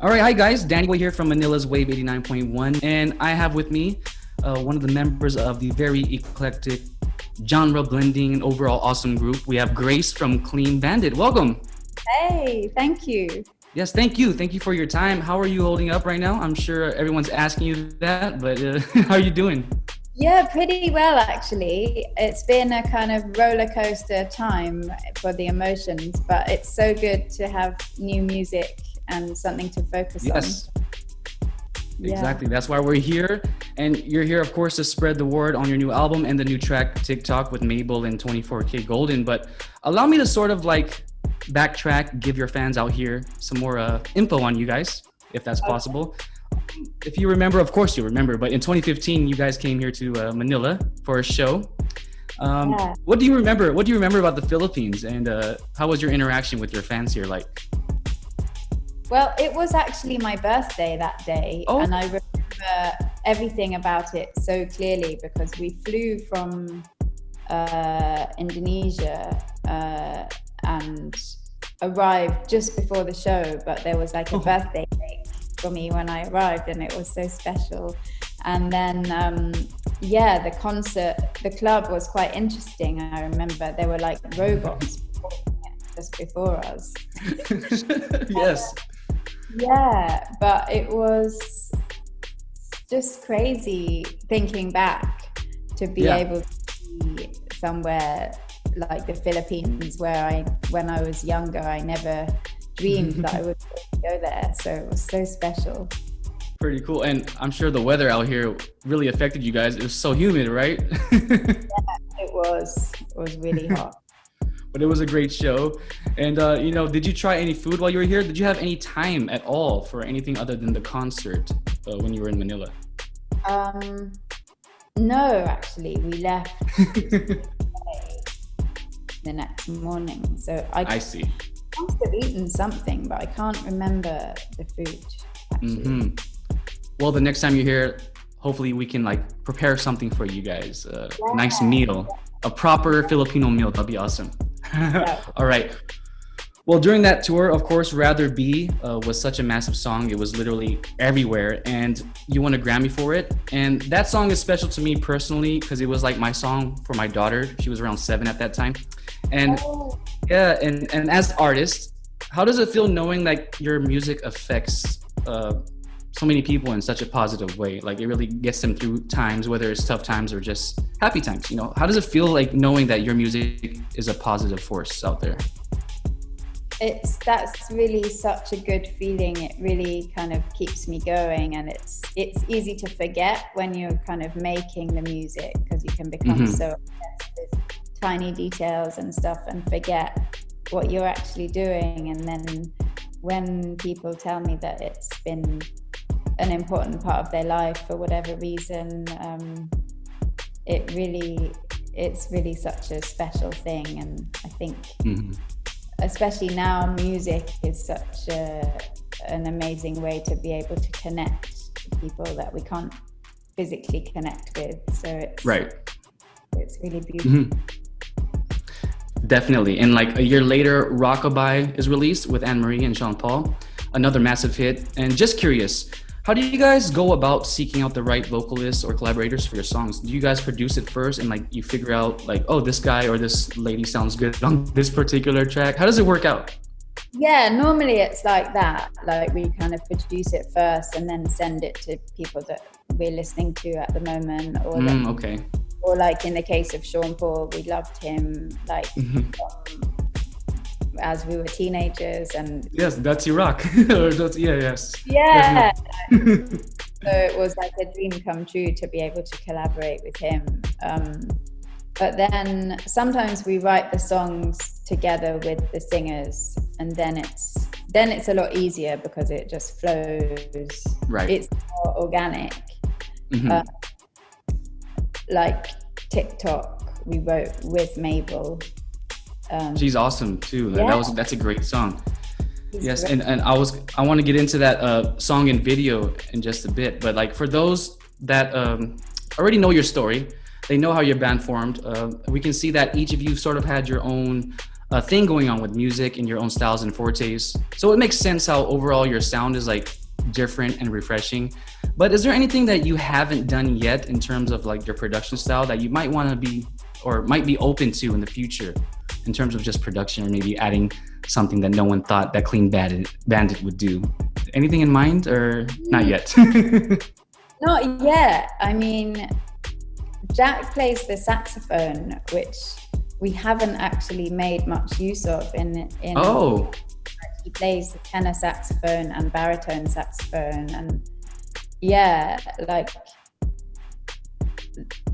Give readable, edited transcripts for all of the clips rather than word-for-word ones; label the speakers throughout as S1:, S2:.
S1: All right, hi guys, Danny Boy here from Manila's Wave 89.1, and I have with me one of the members of the very eclectic, genre blending, and overall awesome group. We have Grace from Clean Bandit. Welcome.
S2: Hey, thank you.
S1: Yes, thank you. Thank you for your time. How are you holding up right now? I'm sure everyone's asking you that, but how are you doing?
S2: Yeah, pretty well actually. It's been a kind of roller coaster time for the emotions, but it's so good to have new music and something to focus on.
S1: Yes, exactly. That's why we're here. And you're here, of course, to spread the word on your new album and the new track, TikTok with Mabel and 24K Golden. But allow me to sort of like backtrack, give your fans out here some more info on you guys, if that's possible. If you remember, of course you remember, but in 2015, you guys came here to Manila for a show.
S2: Yeah.
S1: What do you remember? What do you remember about the Philippines, and how was your interaction with your fans here like?
S2: Well, it was actually my birthday that day, and I remember everything about it so clearly because we flew from Indonesia and arrived just before the show, but there was like a birthday cake for me when I arrived, and it was so special. And then the concert, the club was quite interesting. I remember there were like robots just before us.
S1: Yes.
S2: Yeah, but it was just crazy thinking back to be able to be somewhere like the Philippines where when I was younger, I never dreamed that I would go there. So it was so special.
S1: Pretty cool. And I'm sure the weather out here really affected you guys. It was so humid, right?
S2: Yeah, it was really hot.
S1: But it was a great show. And, did you try any food while you were here? Did you have any time at all for anything other than the concert when you were in Manila?
S2: No, actually, we left the next morning. So I
S1: see.
S2: I must have eaten something, but I can't remember the food, actually.
S1: Mm-hmm. Well, the next time you're here, hopefully we can like prepare something for you guys. A nice meal, a proper Filipino meal. That'd be awesome. All right. Well, during that tour, of course, Rather Be was such a massive song. It was literally everywhere, and you won a Grammy for it. And that song is special to me personally because it was like my song for my daughter. She was around 7 at that time. And and as artists, how does it feel knowing like your music affects so many people in such a positive way? Like it really gets them through times, whether it's tough times or just happy times. You know, how does it feel like knowing that your music is a positive force out there?
S2: That's really such a good feeling. It really kind of keeps me going, and it's easy to forget when you're kind of making the music because you can become so obsessed with tiny details and stuff and forget what you're actually doing. And then when people tell me that it's been an important part of their life for whatever reason, it's really such a special thing. And I think especially now, music is such an amazing way to be able to connect to people that we can't physically connect with. So it's really beautiful.
S1: Definitely. And like a year later, Rockabye is released with Anne-Marie and Sean Paul, another massive hit. And just curious, how do you guys go about seeking out the right vocalists or collaborators for your songs? Do you guys produce it first and like you figure out like, oh, this guy or this lady sounds good on this particular track? How does it work out?
S2: Yeah, normally it's like that. Like we kind of produce it first and then send it to people that we're listening to at the moment. Or or like in the case of Sean Paul, we loved him like as we were teenagers. And
S1: yes, that's your rock. Yes.
S2: Yeah. So it was like a dream come true to be able to collaborate with him. But then sometimes we write the songs together with the singers, and then it's a lot easier because it just flows.
S1: Right.
S2: It's more organic. Like TikTok, we wrote with Mabel.
S1: She's awesome too. That's a great song. Yes,
S2: great.
S1: and I want to get into that song and video in just a bit, but like for those that already know your story, they know how your band formed. We can see that each of you sort of had your own thing going on with music and your own styles and fortes. So it makes sense how overall your sound is like different and refreshing. But is there anything that you haven't done yet in terms of like your production style that you might want to be or might be open to in the future in terms of just production, or maybe adding something that no one thought that Clean Bandit would do? Anything in mind or not yet?
S2: Not yet. I mean, Jack plays the saxophone, which we haven't actually made much use of in
S1: Oh.
S2: He plays the tenor saxophone and baritone saxophone, and yeah, like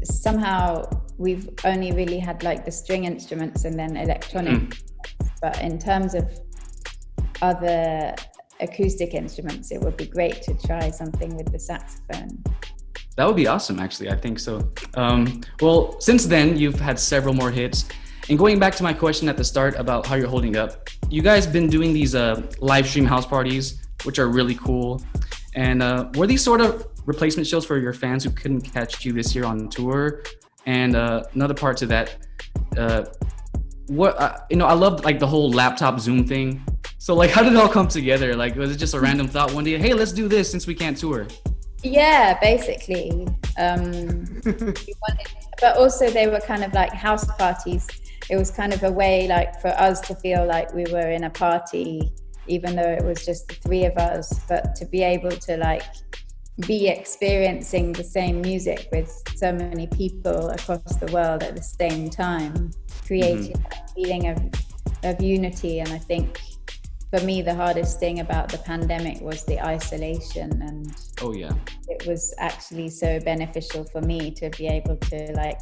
S2: somehow we've only really had like the string instruments and then electronic. But in terms of other acoustic instruments, it would be great to try something with the saxophone.
S1: That would be awesome, actually. I think so. Well, since then, you've had several more hits. And going back to my question at the start about how you're holding up, you guys been doing these live stream house parties, which are really cool. And were these sort of replacement shows for your fans who couldn't catch you this year on tour? And another part to that, I loved like the whole laptop Zoom thing. So like, how did it all come together? Like, was it just a random thought one day, hey, let's do this since we can't tour?
S2: Yeah, basically. But also they were kind of like house parties. It was kind of a way like for us to feel like we were in a party, even though it was just the three of us, but to be able to like be experiencing the same music with so many people across the world at the same time, creating that feeling of unity. And I think for me, the hardest thing about the pandemic was the isolation, and
S1: oh yeah,
S2: it was actually so beneficial for me to be able to like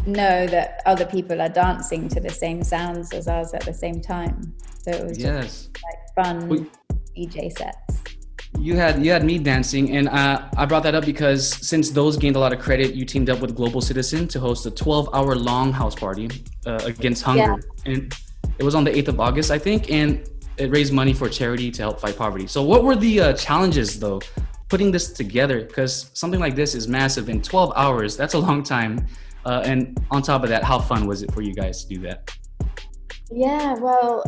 S2: know that other people are dancing to the same sounds as us at the same time. So it was just like fun DJ sets.
S1: You had me dancing, and I brought that up because since those gained a lot of credit, you teamed up with Global Citizen to host a 12-hour long house party against hunger. Yeah. And it was on the 8th of August, I think, and it raised money for charity to help fight poverty. So what were the challenges, though, putting this together? Because something like this is massive. In 12 hours, that's a long time. And on top of that, how fun was it for you guys to do that?
S2: Yeah, well,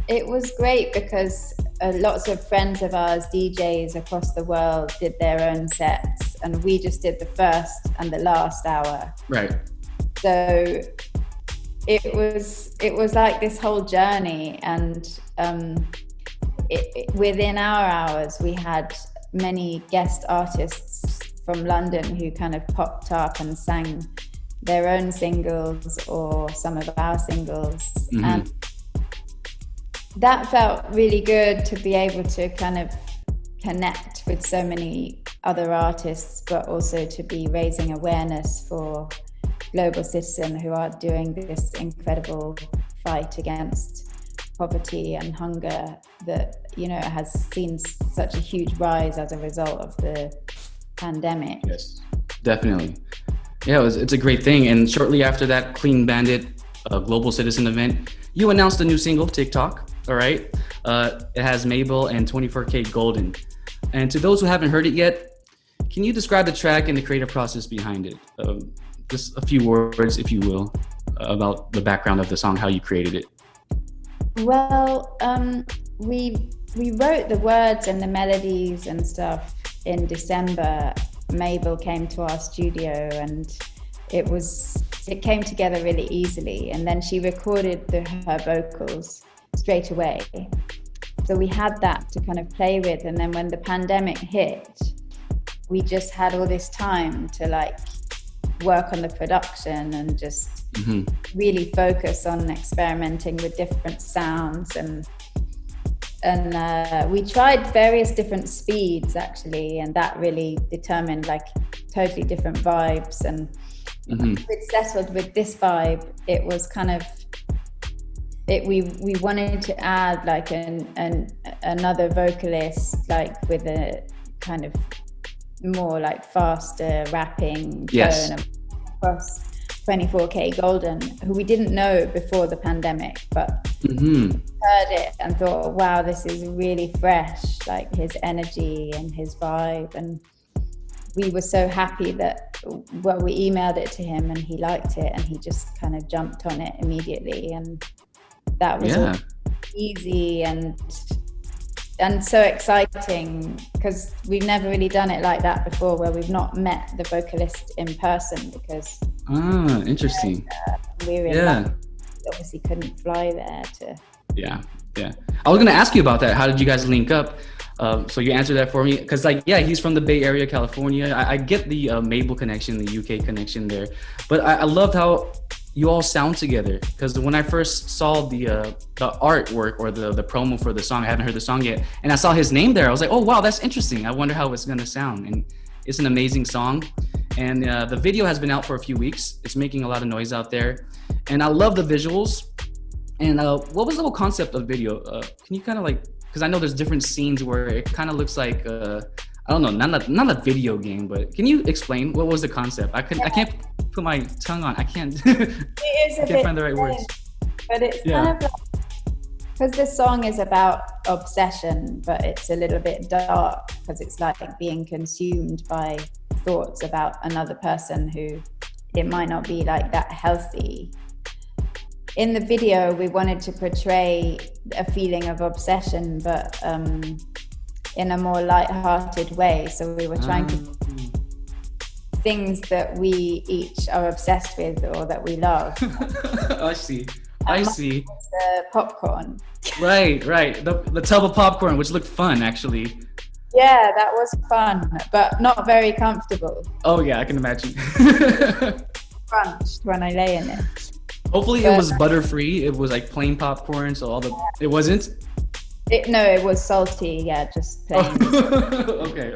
S2: it was great because lots of friends of ours, DJs across the world, did their own sets, and we just did the first and the last hour.
S1: Right.
S2: So it was like this whole journey, and within our hours we had many guest artists from London who kind of popped up and sang their own singles or some of our singles. And that felt really good to be able to kind of connect with so many other artists, but also to be raising awareness for Global Citizen, who are doing this incredible fight against poverty and hunger that, you know, has seen such a huge rise as a result of the pandemic.
S1: Yes, definitely. Yeah, it's a great thing. And shortly after that Clean Bandit Global Citizen event, you announced a new single, TikTok. All right. It has Mabel and 24K Golden. And to those who haven't heard it yet, can you describe the track and the creative process behind it? Just a few words, if you will, about the background of the song, how you created it.
S2: Well, we wrote the words and the melodies and stuff in December. Mabel came to our studio, and it came together really easily. And then she recorded her vocals straight away. So we had that to kind of play with. And then when the pandemic hit, we just had all this time to like work on the production and just really focus on experimenting with different sounds. And we tried various different speeds actually, and that really determined like totally different vibes. And once we'd settled with this vibe, it was kind of we wanted to add like another vocalist, like with a kind of more like faster rapping tone across 24K Golden, who we didn't know before the pandemic, but heard it and thought, wow, this is really fresh, like his energy and his vibe. And we were so happy that, well, we emailed it to him and he liked it and he just kind of jumped on it immediately, and that was all easy and so exciting, because we've never really done it like that before, where we've not met the vocalist in person, because
S1: interesting.
S2: We were obviously couldn't fly there to.
S1: Yeah. I was gonna ask you about that. How did you guys link up? So you answered that for me, because he's from the Bay Area, California. I get the Mabel connection, the UK connection there, but I loved how you all sound together, because when I first saw the artwork or the promo for the song, I haven't heard the song yet, and I saw his name there, I was like, oh wow, that's interesting. I wonder how it's gonna sound. And it's an amazing song, and the video has been out for a few weeks. It's making a lot of noise out there, and I love the visuals. And what was the whole concept of the video? Can you kind of because I know there's different scenes where it kind of looks like I don't know, not a video game, but can you explain what was the concept? I can't put my tongue on. I can't. I can't find the right words.
S2: But it's kind of like, because this song is about obsession, but it's a little bit dark, because it's like being consumed by thoughts about another person who it might not be like that healthy. In the video, we wanted to portray a feeling of obsession, but in a more light-hearted way. So we were trying to things that we each are obsessed with or that we love.
S1: I see.
S2: The popcorn.
S1: Right. The tub of popcorn, which looked fun, actually.
S2: Yeah, that was fun, but not very comfortable.
S1: Oh yeah, I can imagine.
S2: Crunched when I lay in it.
S1: Hopefully it was butter-free. It was like plain popcorn, so it wasn't?
S2: No, it was salty, just plain.
S1: Okay.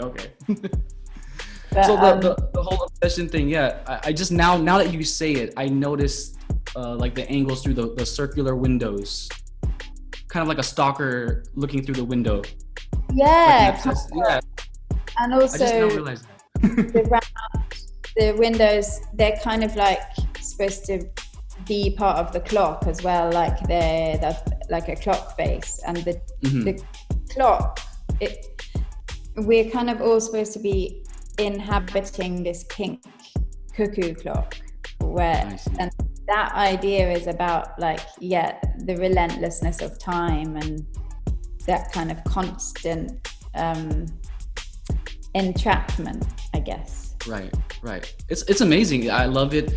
S1: But, so the whole obsession thing, I just now that you say it, I noticed like the angles through the circular windows, kind of like a stalker looking through the window.
S2: Yeah. And also
S1: I just now realized that.
S2: the windows, they're kind of like supposed to be part of the clock as well, like they're like a clock face, and the clock, we're kind of all supposed to be inhabiting this pink cuckoo clock, and that idea is about the relentlessness of time and that kind of constant entrapment, I guess. Right.
S1: It's amazing. I love it.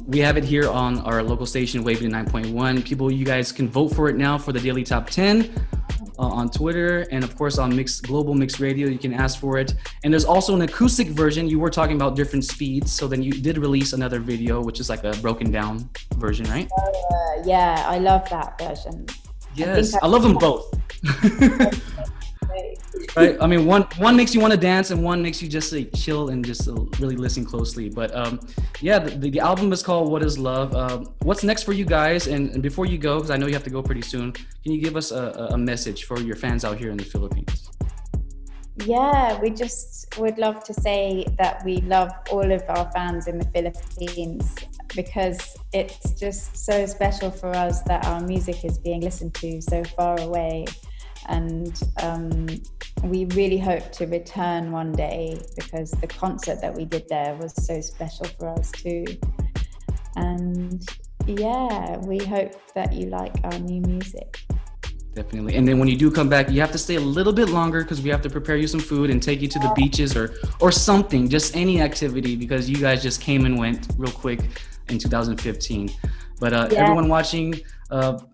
S1: We have it here on our local station, Wave 9.1. People, you guys can vote for it now for the Daily Top 10 on Twitter, and of course on Global Mix Radio, you can ask for it. And there's also an acoustic version. You were talking about different speeds, so then you did release another video, which is like a broken down version, right?
S2: Yeah, I love that version.
S1: Yes, I love them both. Right. I mean, one makes you want to dance, and one makes you just chill and just really listen closely. But the album is called What Is Love. What's next for you guys? And before you go, because I know you have to go pretty soon, can you give us a message for your fans out here in the Philippines?
S2: Yeah, we just would love to say that we love all of our fans in the Philippines, because it's just so special for us that our music is being listened to so far away. And we really hope to return one day, because the concert that we did there was so special for us too. And we hope that you like our new music.
S1: Definitely. And then when you do come back, you have to stay a little bit longer, because we have to prepare you some food and take you to the beaches or something, just any activity, because you guys just came and went real quick in 2015. But everyone watching,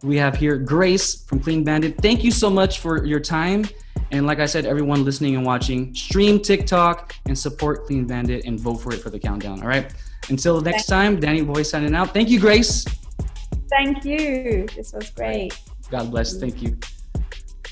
S1: we have here Grace from Clean Bandit. Thank you so much for your time. And like I said, everyone listening and watching, stream TikTok and support Clean Bandit and vote for it for the countdown. All right. Until next time, Danny Boy signing out. Thank you, Grace.
S2: Thank you. This was great.
S1: God bless. Thank you.